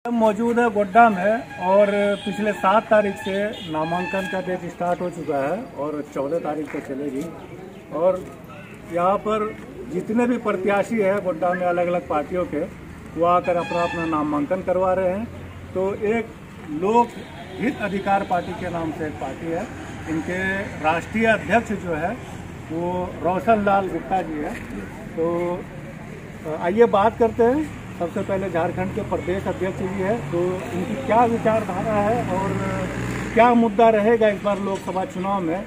मौजूद है गोड्डा में और पिछले 7 तारीख से नामांकन का डेट स्टार्ट हो चुका है और 14 तारीख तक चलेगी। और यहाँ पर जितने भी प्रत्याशी हैं गोड्डा में अलग अलग पार्टियों के, वो आकर अपना अपना नामांकन करवा रहे हैं। तो एक लोक हित अधिकार पार्टी के नाम से एक पार्टी है, इनके राष्ट्रीय अध्यक्ष जो है वो रोशन लाल गुप्ता जी है। तो आइए बात करते हैं। सबसे पहले झारखंड के प्रदेश अध्यक्ष जी है, तो इनकी क्या विचारधारा है और क्या मुद्दा रहेगा इस बार लोकसभा चुनाव में,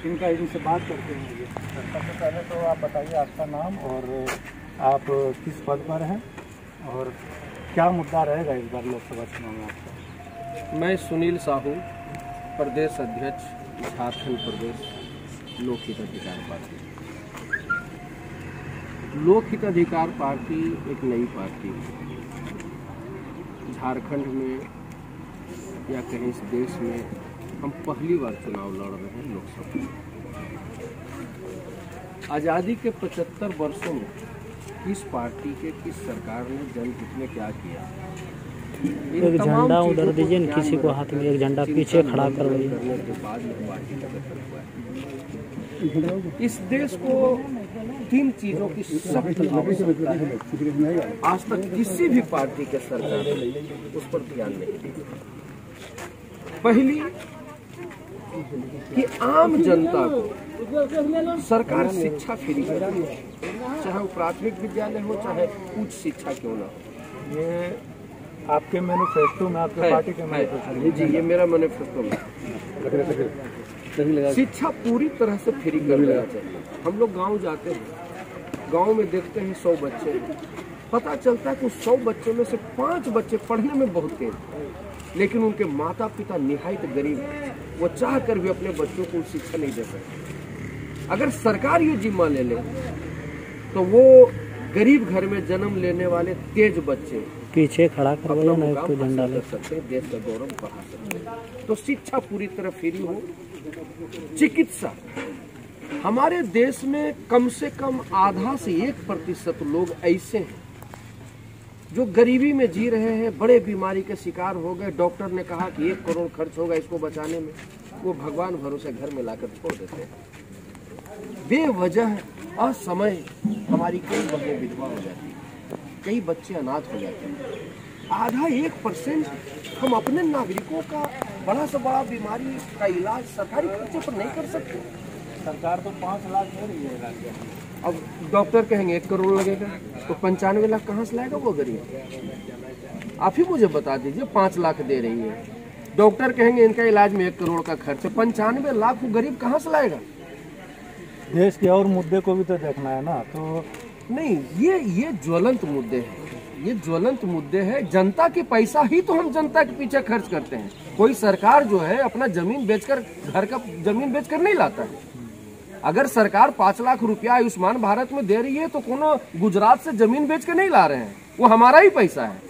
इनसे बात करते हैं। सबसे पहले तो आप बताइए आपका नाम और आप किस पद पर हैं और क्या मुद्दा रहेगा इस बार लोकसभा चुनाव में आपका। मैं सुनील साहू, प्रदेश अध्यक्ष झारखंड प्रदेश लोक हित अधिकार पार्टी। लोक हित अधिकार पार्टी एक नई पार्टी है झारखंड में या कहीं इस देश में। हम पहली बार चुनाव लड़ रहे हैं लोकसभा। आज़ादी के 75 वर्षों में किस पार्टी के किस सरकार ने जनहित में क्या किया, एक झंडा उधर दीजिए, किसी को हाथ में एक झंडा पीछे खड़ा करवाइए। करने के बाद यह पार्टी का गठन हुआ है। इस देश को 3 चीजों की सख्त आवश्यकता है। आज तक किसी भी पार्टी के सरकार ने उस पर ध्यान नहीं दिया। पहली कि आम जनता को सरकार शिक्षा फ्री करे, चाहे वो प्राथमिक विद्यालय हो चाहे उच्च शिक्षा क्यों ना हो। ये आपके मैनिफेस्टो में, आपके पार्टी के मैनिफेस्टो जी, ये मेरा मैनिफेस्टो में शिक्षा पूरी तरह से फ्री कर देना चाहिए। हम लोग गांव जाते हैं, गांव में देखते हैं 100 बच्चे, पता चलता है कि 100 बच्चों में से 5 बच्चे पढ़ने में बहुत तेज, लेकिन उनके माता पिता निहायत गरीब हैं। वो चाह कर भी अपने बच्चों को शिक्षा नहीं दे सकते। अगर सरकार ये जिम्मा ले ले तो वो गरीब घर में जन्म लेने वाले तेज बच्चे पीछे खड़ा करवाइए ना, एक तो झंडा ले सकते हैं, देश का गौरव बढ़ा सकते हैं। तो शिक्षा पूरी तरह फ्री हो। चिकित्सा, हमारे देश में कम से कम आधा से 1% लोग ऐसे हैं जो गरीबी में जी रहे हैं, बड़े बीमारी के शिकार हो गए। डॉक्टर ने कहा कि 1 करोड़ खर्च होगा इसको बचाने में, वो भगवान भरोसे घर में लाकर छोड़ देते हैं। बेवजह असमय हमारी कई बहनें विधवा हो जाती हैं, कई बच्चे अनाथ हो जाते हैं। आधा 1% हम अपने नागरिकों का बड़ा से बड़ा बीमारी का इलाज सरकारी खर्चे पर नहीं कर सकते। सरकार तो 5 लाख दे रही है इलाज के। अब डॉक्टर कहेंगे 1 करोड़ लगेगा, तो 95 लाख कहाँ से लाएगा वो गरीब। आप ही मुझे बता दीजिए, 5 लाख दे रही है, डॉक्टर कहेंगे इनका इलाज में 1 करोड़ का खर्च है, 95 लाख वो गरीब कहाँ से लाएगा। देश के और मुद्दे को भी तो देखना है ना। तो नहीं, ये ज्वलंत मुद्दे हैं, ये ज्वलंत मुद्दे हैं। जनता की पैसा ही तो हम जनता के पीछे खर्च करते हैं। कोई सरकार जो है अपना जमीन बेचकर, घर का जमीन बेचकर नहीं लाता है। अगर सरकार 5 लाख रुपया आयुष्मान भारत में दे रही है तो कोनो गुजरात से जमीन बेच के नहीं ला रहे हैं, वो हमारा ही पैसा है।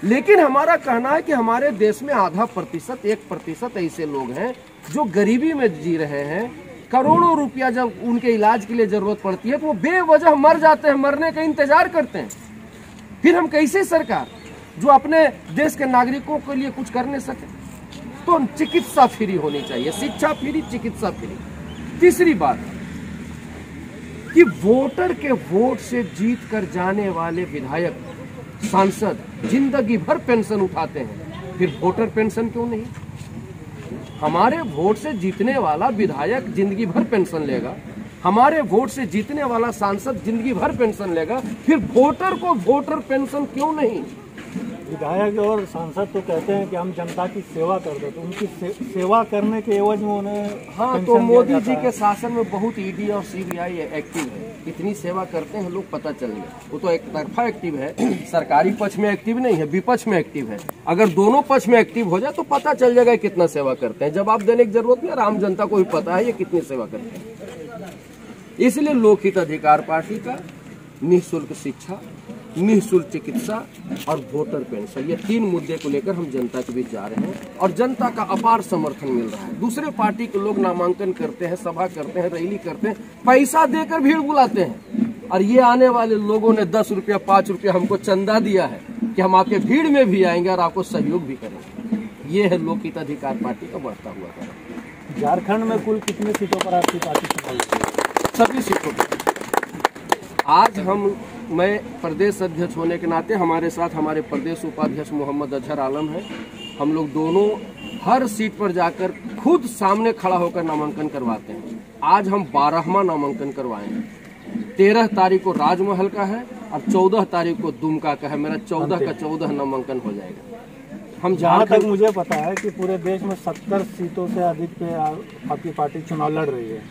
लेकिन हमारा कहना है कि हमारे देश में आधा प्रतिशत 1% ऐसे लोग हैं जो गरीबी में जी रहे हैं। करोड़ों रुपया जब उनके इलाज के लिए जरूरत पड़ती है तो वो बेवजह मर जाते हैं, मरने का इंतजार करते हैं। फिर हम कैसे सरकार जो अपने देश के नागरिकों के लिए कुछ कर नहीं सके। तो चिकित्सा फ्री होनी चाहिए, शिक्षा फ्री, चिकित्सा फ्री। तीसरी बात कि वोटर के वोट से जीत कर जाने वाले विधायक, सांसद जिंदगी भर पेंशन उठाते हैं, फिर वोटर पेंशन क्यों नहीं। हमारे वोट से जीतने वाला विधायक जिंदगी भर पेंशन लेगा, हमारे वोट से जीतने वाला सांसद जिंदगी भर पेंशन लेगा, फिर वोटर को वोटर पेंशन क्यों नहीं। विधायक और सांसद तो कहते हैं कि हम जनता की सेवा कर दो, तो उनकी सेवा करने के एवज में उन्हें हाँ, तो मोदी जी के शासन में बहुत ईडी और सीबीआई एक्टिव है। इतनी सेवा करते हैं लोग, पता चल गया। वो तो एक तरफा एक्टिव है, सरकारी पक्ष में एक्टिव नहीं है, विपक्ष में एक्टिव है। अगर दोनों पक्ष में एक्टिव हो जाए तो पता चल जाएगा कितना सेवा करते हैं। जवाब देने की जरूरत नहीं है, आम जनता को भी पता है ये कितनी सेवा करते हैं। इसलिए लोक हित अधिकार पार्टी का निःशुल्क शिक्षा, निःशुल्क चिकित्सा और वोटर पेंशन, ये 3 मुद्दे को लेकर हम जनता के बीच जा रहे हैं और जनता का अपार समर्थन मिल रहा है। दूसरे पार्टी के लोग नामांकन करते हैं, सभा करते हैं, रैली करते हैं, पैसा देकर भीड़ बुलाते हैं, और ये आने वाले लोगों ने 10 रुपया 5 रुपया हमको चंदा दिया है, कि हम आपके भीड़ में भी आएंगे और आपको सहयोग भी करेंगे। ये है लोकहित अधिकार पार्टी का बढ़ता हुआ कार्य। झारखंड में कुल कितनी सीटों पर आपकी पार्टी चुनाव लड़ी? सभी सीटों पर। आज मैं प्रदेश अध्यक्ष होने के नाते हमारे साथ हमारे प्रदेश उपाध्यक्ष मोहम्मद अजहर आलम है। हम लोग दोनों हर सीट पर जाकर खुद सामने खड़ा होकर नामांकन करवाते हैं। आज हम 12वां नामांकन करवाएंगे। 13 तारीख को राजमहल का है और 14 तारीख को दुमका का है। मेरा 14 का 14 नामांकन हो जाएगा। हम जहाँ तक मुझे पता है कि पूरे देश में 70 सीटों से अधिक पे आपकी पार्टी चुनाव लड़ रही है,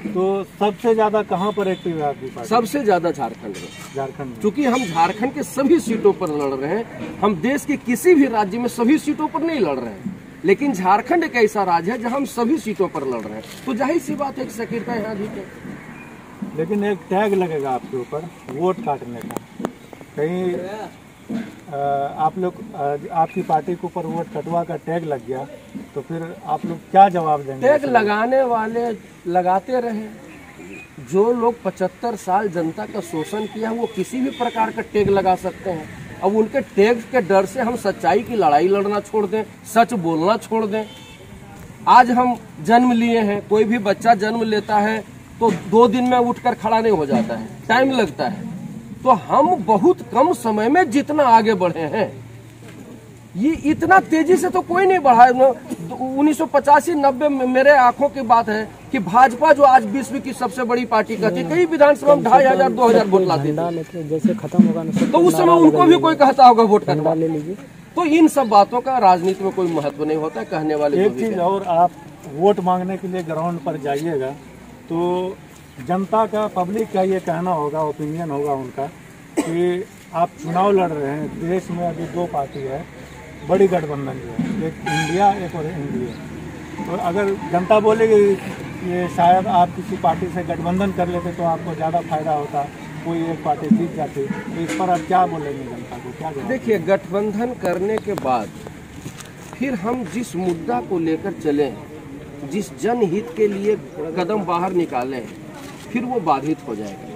तो सबसे ज्यादा कहाँ पर एक्टिव है आपकी पार्टी? सबसे ज्यादा झारखंड में। झारखंड में, क्योंकि हम झारखंड के सभी सीटों पर लड़ रहे हैं। हम देश के किसी भी राज्य में सभी सीटों पर नहीं लड़ रहे हैं, लेकिन झारखंड एक ऐसा राज्य है जहां हम सभी सीटों पर लड़ रहे हैं, तो जाहिर सी बात है कि सक्रियता यहाँ भी है। लेकिन एक टैग लगेगा आपके ऊपर, वोट काटने का। कहीं आप लोग आपकी पार्टी के ऊपर वोट कटवा का टैग लग गया तो फिर आप लोग क्या जवाब देंगे? टैग लगाने वाले लगाते रहे। जो लोग 75 साल जनता का शोषण किया वो किसी भी प्रकार का टैग लगा सकते हैं। अब उनके टैग के डर से हम सच्चाई की लड़ाई लड़ना छोड़ दें, सच बोलना छोड़ दें। आज हम जन्म लिए हैं, कोई भी बच्चा जन्म लेता है तो 2 दिन में उठकर खड़ा नहीं हो जाता है, टाइम लगता है। तो हम बहुत कम समय में जितना आगे बढ़े हैं, ये इतना तेजी से तो कोई नहीं बढ़ा है। 1985-90 में मेरे आंखों की बात है कि भाजपा जो आज विश्व की सबसे बड़ी पार्टी कहती, कई विधानसभा में 2500-2000 वोट लाती थी, जैसे खत्म होगा तो उस समय उनको भी कोई कहता होगा वोट करवा ले लीजिए। तो इन सब बातों का राजनीति में कोई महत्व नहीं होता। कहने वाले एक चीज और, आप वोट मांगने के लिए ग्राउंड पर जाइएगा तो जनता का, पब्लिक का ये कहना होगा, ओपिनियन होगा उनका कि आप चुनाव लड़ रहे हैं। देश में अभी 2 पार्टी है, बड़ी गठबंधन जो है, एक इंडिया एक और एनडीए। तो अगर जनता बोलेगी ये शायद आप किसी पार्टी से गठबंधन कर लेते तो आपको ज़्यादा फायदा होता, कोई एक पार्टी जीत जाती, तो इस पर आप क्या बोलेंगे जनता को? क्या देखिए, गठबंधन करने के बाद फिर हम जिस मुद्दा को लेकर चले हैं, जिस जनहित के लिए कदम बाहर निकाले हैं, फिर वो बाधित हो जाएगा।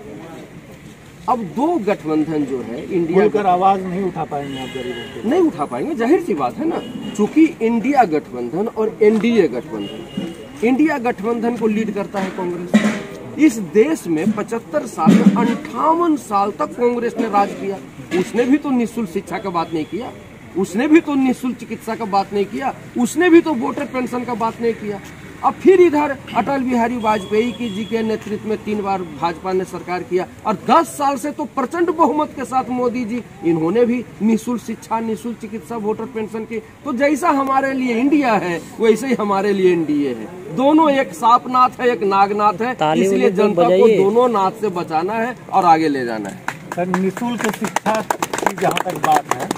अब 2 गठबंधन जो है, इंडिया का आवाज नहीं उठा पाएंगे आप गरीबों के? नहीं उठा पाएंगे, जाहिर सी बात है ना। चूंकि इंडिया गठबंधन और एनडीए गठबंधन, इंडिया गठबंधन को लीड करता है कांग्रेस। इस देश में 75 साल में 58 साल तक कांग्रेस ने राज किया। उसने भी तो निःशुल्क शिक्षा का बात नहीं किया, उसने भी तो निःशुल्क चिकित्सा का बात नहीं किया, उसने भी तो वोटर पेंशन का बात नहीं किया। अब फिर इधर अटल बिहारी वाजपेयी जी के नेतृत्व में 3 बार भाजपा ने सरकार किया, और 10 साल से तो प्रचंड बहुमत के साथ मोदी जी, इन्होंने भी निःशुल्क शिक्षा, निःशुल्क चिकित्सा, वोटर पेंशन की। तो जैसा हमारे लिए इंडिया है वैसे ही हमारे लिए एनडीए है। दोनों एक सांपनाथ है, एक नागनाथ है, इसलिए जनता को दोनों नाथ से बचाना है और आगे ले जाना है। सर, निःशुल्क शिक्षा की जहाँ तक बात है,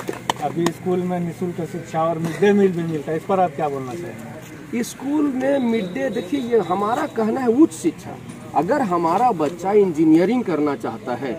अभी स्कूल में निःशुल्क शिक्षा और मिड डे मील भी मिलता है, इस पर आप क्या बोलना चाहेंगे? स्कूल में मिड डे, देखिए ये हमारा कहना है उच्च शिक्षा। अगर हमारा बच्चा इंजीनियरिंग करना चाहता है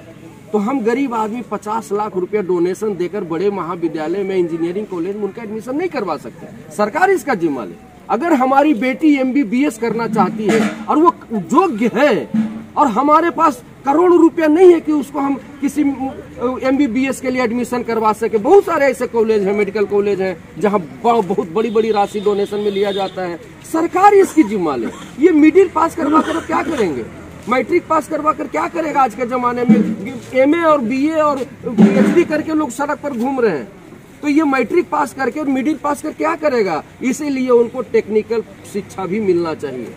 तो हम गरीब आदमी 50 लाख रुपया डोनेशन देकर बड़े महाविद्यालय में, इंजीनियरिंग कॉलेज में उनका एडमिशन नहीं करवा सकते। सरकार इसका जिम्मा ले। अगर हमारी बेटी MBBS करना चाहती है और वो योग्य है, और हमारे पास करोड़ों रुपया नहीं है कि उसको हम किसी MBBS के लिए एडमिशन करवा सके। बहुत सारे ऐसे कॉलेज हैं, मेडिकल कॉलेज हैं, जहां बहुत बड़ी बड़ी राशि डोनेशन में लिया जाता है। सरकार इसकी जिम्मा ले। ये मिडिल पास करवा कर क्या करेंगे? मैट्रिक पास करवा कर क्या करेगा? आज के जमाने में MA और BA और PhD करके लोग सड़क पर घूम रहे हैं, तो ये मैट्रिक पास करके और मिडिल पास कर क्या करेगा? इसीलिए उनको टेक्निकल शिक्षा भी मिलना चाहिए।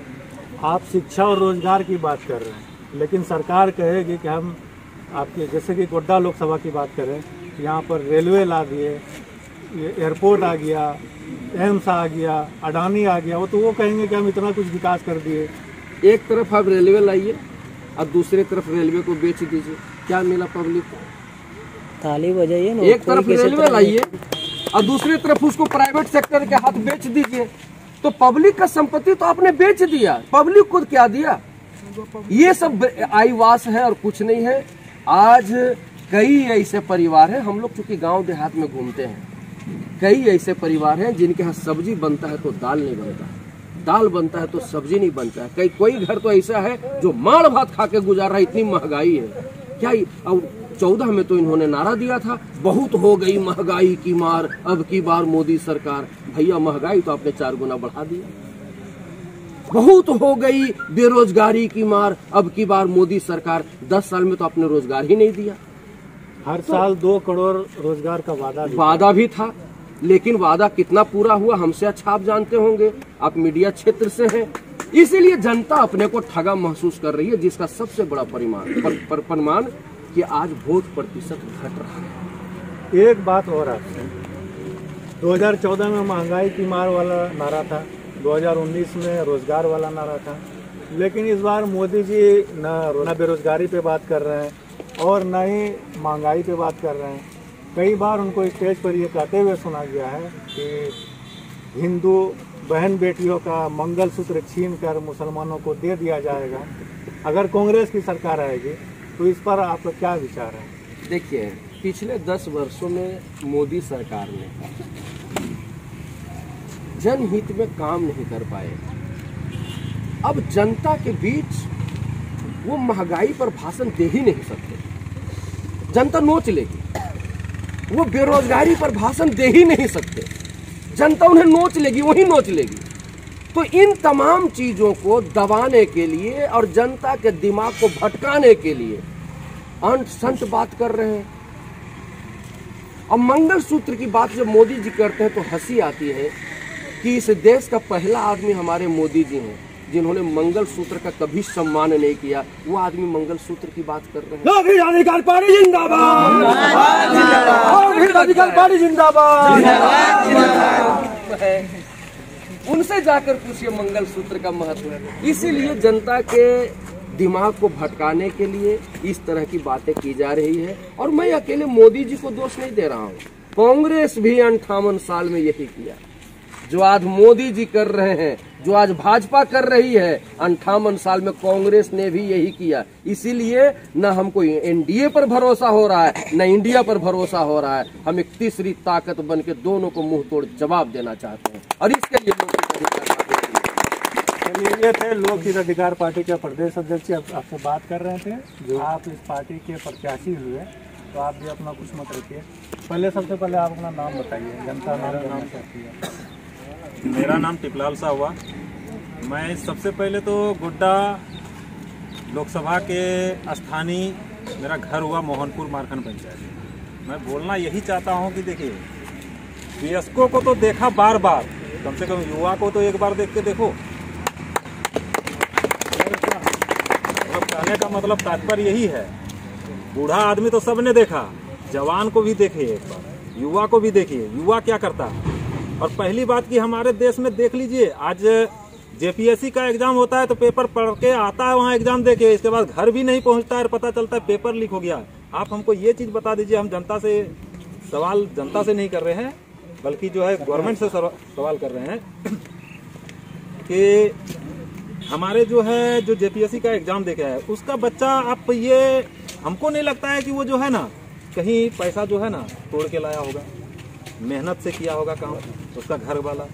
आप शिक्षा और रोजगार की बात कर रहे हैं, लेकिन सरकार कहेगी कि हम आपके, जैसे कि गोड्डा लोकसभा की बात करें, यहाँ पर रेलवे ला दिए, एयरपोर्ट आ गया, एम्स आ गया, अडानी आ गया, तो वो कहेंगे कि हम इतना कुछ विकास कर दिए। एक तरफ आप रेलवे लाइए और दूसरी तरफ रेलवे को बेच दीजिए, क्या मिला पब्लिक को? ताली बजाइए ना। एक तरफ रेलवे लाइए और दूसरी तरफ उसको प्राइवेट सेक्टर के हाथ बेच दीजिए, तो पब्लिक का संपत्ति तो आपने बेच दिया, पब्लिक को क्या दिया? ये सब आईवास है और कुछ नहीं है। आज कई ऐसे परिवार हैं, हम लोग चूंकि गांव देहात में घूमते हैं, कई ऐसे परिवार हैं जिनके यहाँ सब्जी बनता है तो दाल नहीं बनता है, दाल बनता है तो सब्जी नहीं बनता है। कोई घर तो ऐसा है जो माड़ भात खा के गुजार रहा है, इतनी महंगाई है। क्या और 2014 में तो इन्होंने नारा दिया था, बहुत हो गई महंगाई की मार, अब की बार मोदी सरकार। भैया महंगाई तो आपने 4 गुना बढ़ा दिया। बहुत हो गई बेरोजगारी की मार, अब की बार मोदी सरकार। 10 साल में तो आपने रोजगार ही नहीं दिया। हर साल 2 करोड़ रोजगार का वादा भी था, लेकिन वादा कितना पूरा हुआ हमसे अच्छा आप जानते होंगे, आप मीडिया क्षेत्र से हैं। इसीलिए जनता अपने को ठगा महसूस कर रही है, जिसका सबसे बड़ा परिमाण कि आज वोट प्रतिशत घट रहा है। एक बात और आपसे, 2014 में महंगाई की मार वाला नारा था, 2019 में रोजगार वाला नारा था, लेकिन इस बार मोदी जी न बेरोजगारी पे बात कर रहे हैं और न ही महंगाई पे बात कर रहे हैं। कई बार उनको स्टेज पर ये कहते हुए सुना गया है कि हिंदू बहन बेटियों का मंगलसूत्र छीन कर मुसलमानों को दे दिया जाएगा अगर कांग्रेस की सरकार आएगी, तो इस पर आपका क्या विचार है? देखिए, पिछले 10 वर्षों में मोदी सरकार ने जनहित में काम नहीं कर पाए। अब जनता के बीच वो महंगाई पर भाषण दे ही नहीं सकते, जनता नोच लेगी। वो बेरोजगारी पर भाषण दे ही नहीं सकते, जनता उन्हें नोच लेगी, वही नोच लेगी। तो इन तमाम चीजों को दबाने के लिए और जनता के दिमाग को भटकाने के लिए अंत संत बात कर रहे हैं। अब मंगलसूत्र की बात जब मोदी जी करते हैं तो हंसी आती है कि इस देश का पहला आदमी हमारे मोदी जी हैं, जिन्होंने मंगलसूत्र का कभी सम्मान नहीं किया। वो आदमी मंगलसूत्र की बात कर रहे हैं। अधिकार पार्टी जिंदाबाद, अधिकार पार्टी जिंदाबाद। उनसे जाकर पूछिए मंगलसूत्र का महत्व। इसीलिए जनता के दिमाग को भटकाने के लिए इस तरह की बातें की जा रही है। और मैं अकेले मोदी जी को दोष नहीं दे रहा हूँ, कांग्रेस भी 58 साल में यही किया। जो आज मोदी जी कर रहे हैं, जो आज भाजपा कर रही है, 58 साल में कांग्रेस ने भी यही किया। इसीलिए न हमको एनडीए पर भरोसा हो रहा है, न इंडिया पर भरोसा हो रहा है। हम एक तीसरी ताकत बन के दोनों को मुंह तोड़ जवाब देना चाहते हैं। और इसके लिए ये थे लोक हित अधिकार पार्टी के प्रदेश अध्यक्ष आपसे बात कर रहे थे, जो आप इस पार्टी के प्रत्याशी हुए, तो आप भी अपना कुछ मत रखिए। सबसे पहले आप अपना नाम बताइए, जनता नाम चाहती है। मेरा नाम टिपलाल सा हुआ। मैं सबसे पहले तो गुड्डा लोकसभा के स्थानीय, मेरा घर हुआ मोहनपुर मारखंड पंचायत। मैं बोलना यही चाहता हूं कि देखिए, वयस्कों को तो देखा बार बार, कम से कम युवा को तो एक बार देख के देखो। कहने का मतलब तात्पर्य यही है, बूढ़ा आदमी तो सबने देखा, जवान को भी देखिए एक बार, युवा को भी देखिए, युवा क्या करता है। और पहली बात कि हमारे देश में देख लीजिए, आज जेपीएससी का एग्जाम होता है तो पेपर पढ़ के आता है वहाँ एग्जाम दे के, इसके बाद घर भी नहीं पहुँचता है, पता चलता है पेपर लीक हो गया। आप हमको ये चीज बता दीजिए। हम जनता से सवाल जनता से नहीं कर रहे हैं, बल्कि जो है गवर्नमेंट से सवाल कर रहे हैं कि हमारे जो है जो जेपीएससी का एग्जाम दे के है, उसका बच्चा, आप ये हमको नहीं लगता है कि वो जो है ना कहीं पैसा जो है ना तोड़ के लाया होगा, मेहनत से किया होगा काम उसका घर वाला,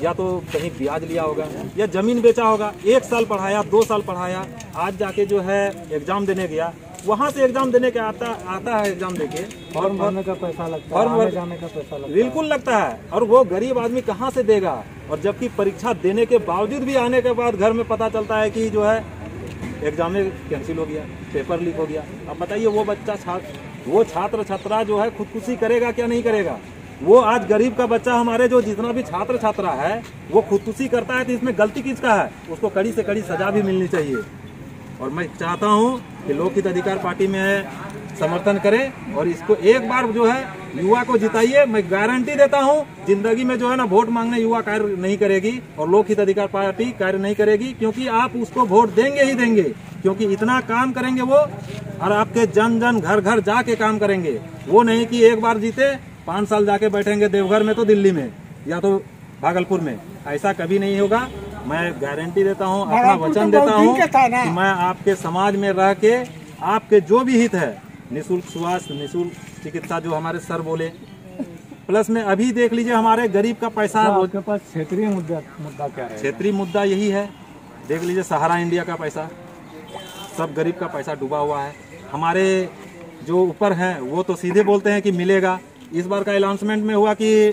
या तो कहीं ब्याज लिया होगा या जमीन बेचा होगा। 1 साल पढ़ाया, 2 साल पढ़ाया, आज जाके जो है एग्जाम देने गया, वहां से एग्जाम देने के आता है एग्जाम देके, फॉर्म भरने का पैसा लगता है, फॉर्म जाने का पैसा लगता है, बिल्कुल लगता है। और वो गरीब आदमी कहाँ से देगा? और जबकि परीक्षा देने के बावजूद भी आने के बाद घर में पता चलता है कि जो है एग्जाम में कैंसिल हो गया, पेपर लीक हो गया। अब बताइए वो बच्चा वो छात्र छात्रा जो है खुदकुशी करेगा क्या नहीं करेगा? वो आज गरीब का बच्चा, हमारे जो जितना भी छात्र छात्रा है वो खुदकुशी करता है, तो इसमें गलती किसका है? उसको कड़ी से कड़ी सजा भी मिलनी चाहिए। और मैं चाहता हूं कि लोक हित अधिकार पार्टी में समर्थन करें और इसको एक बार जो है युवा को जिताइए। मैं गारंटी देता हूं जिंदगी में जो है ना वोट मांगने युवा कार्य नहीं करेगी और लोक हित अधिकार पार्टी कार्य नहीं करेगी, क्योंकि आप उसको वोट देंगे ही देंगे, क्योंकि इतना काम करेंगे वो, और आपके जन जन घर घर जाके काम करेंगे। वो नहीं कि एक बार जीते 5 साल जाके बैठेंगे देवघर में तो दिल्ली में या तो भागलपुर में, ऐसा कभी नहीं होगा। मैं गारंटी देता हूं, अपना वचन देता हूं कि मैं आपके समाज में रह के आपके जो भी हित है, निःशुल्क स्वास्थ्य, निःशुल्क चिकित्सा जो हमारे सर बोले, प्लस में अभी देख लीजिए हमारे गरीब का पैसा, आपके पास क्षेत्रीय मुद्दा क्या है? क्षेत्रीय मुद्दा यही है, देख लीजिए सहारा इंडिया का पैसा, सब गरीब का पैसा डूबा हुआ है। हमारे जो ऊपर हैं वो तो सीधे बोलते हैं कि मिलेगा। इस बार का अनाउंसमेंट में हुआ कि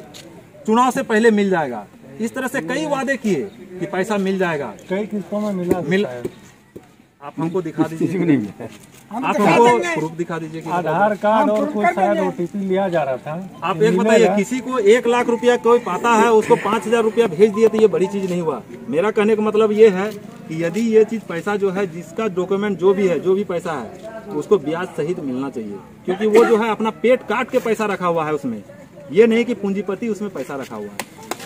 चुनाव से पहले मिल जाएगा। इस तरह से कई वादे किए कि पैसा मिल जाएगा। कई किस्तों में मिल आप हमको दिखा दीजिए, आप हमको प्रूफ दिखा दीजिए कि आधार कार्ड और कुछ शायद OTP लिया जा रहा था। आप एक बताइए, किसी को 1 लाख रुपया कोई पाता है, उसको 5,000 रुपया भेज दिए तो ये बड़ी चीज नहीं हुआ। मेरा कहने का मतलब ये है कि यदि ये चीज पैसा जो है, जिसका डॉक्यूमेंट जो भी है, जो भी पैसा है, उसको ब्याज सहित मिलना चाहिए, क्योंकि वो जो है अपना पेट काट के पैसा रखा हुआ है उसमें, ये नहीं कि पूंजीपति उसमें पैसा रखा हुआ है।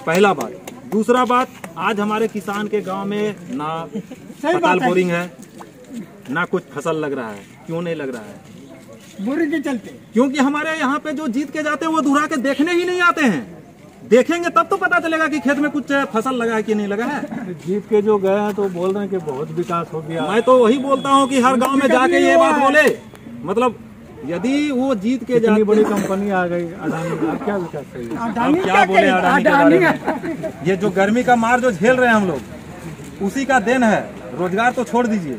पहला बात। दूसरा बात, आज हमारे किसान के गाँव में ना पताल बोरिंग है, ना कुछ फसल लग रहा है। क्यों नहीं लग रहा है? बोरिंग के चलते। क्योंकि हमारे यहाँ पे जो जीत के जाते हैं वो दुहरा के देखने ही नहीं आते हैं। देखेंगे तब तो पता चलेगा कि खेत में कुछ फसल लगा है कि नहीं लगा है। जीत के जो गए हैं तो बोल रहे हैं कि बहुत विकास हो गया। मैं तो वही बोलता हूँ कि हर गांव में जाके ये बात बोले। मतलब यदि वो जीत के इतनी बड़ी कंपनी आ गई अडानी, अब क्या विकास चाहिए? अब क्या बोले अडानी के बारे में? ये जो गर्मी का मार जो झेल रहे हैं हम लोग, उसी का देन है। रोजगार तो छोड़ दीजिए,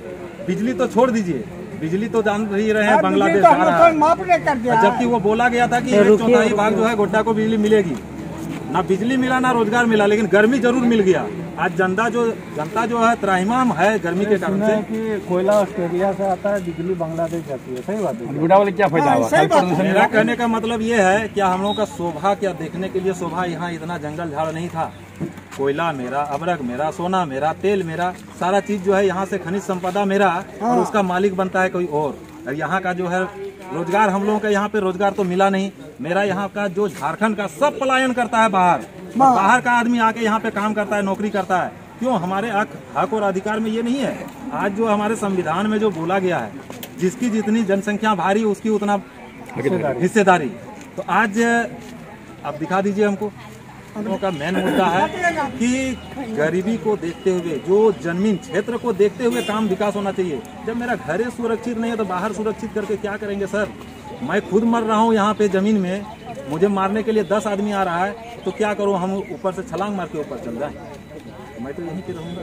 बिजली तो छोड़ दीजिए। बिजली तो जान ही रहे हैं बांग्लादेश आ रहा है, जबकि वो बोला गया था कि 1/4 भाग जो है गोड्डा को बिजली मिलेगी। ना बिजली मिला ना रोजगार मिला, लेकिन गर्मी जरूर मिल गया। आज जनता जो है त्राहिमाम है गर्मी के कारण से। कि कोयला ऑस्ट्रेलिया से आता है, बिजली बांग्लादेश जाती है। सही बात है। गुड़ा वाले क्या फायदा हुआ? मेरा कहने का मतलब ये है, क्या हम लोगों का शोभा, क्या देखने के लिए शोभा यहाँ इतना जंगल झाड़ नहीं था? कोयला मेरा, अमरक मेरा, सोना मेरा, तेल मेरा, सारा चीज जो है यहाँ से खनिज संपदा मेरा, और उसका मालिक बनता है कोई और यहाँ का जो है रोजगार हम लोगों का यहाँ पे रोजगार तो मिला नहीं। मेरा यहाँ का जो झारखंड का सब पलायन करता है बाहर, बाहर का आदमी आके यहाँ पे काम करता है, नौकरी करता है। क्यों? हमारे हक और अधिकार में ये नहीं है। आज जो हमारे संविधान में जो बोला गया है, जिसकी जितनी जनसंख्या भारी उसकी उतना हिस्सेदारी। तो आज आप दिखा दीजिए हमको। का मेन मुद्दा है कि गरीबी को देखते हुए, जो जमीन क्षेत्र को देखते हुए काम विकास होना चाहिए। जब मेरा घर ही सुरक्षित नहीं है तो बाहर सुरक्षित करके क्या करेंगे सर? मैं खुद मर रहा हूँ यहाँ पे जमीन में, मुझे मारने के लिए 10 आदमी आ रहा है, तो क्या करूँ? हम ऊपर से छलांग मार के ऊपर चल जाए? मैं तो यहीं पे रहूँगा।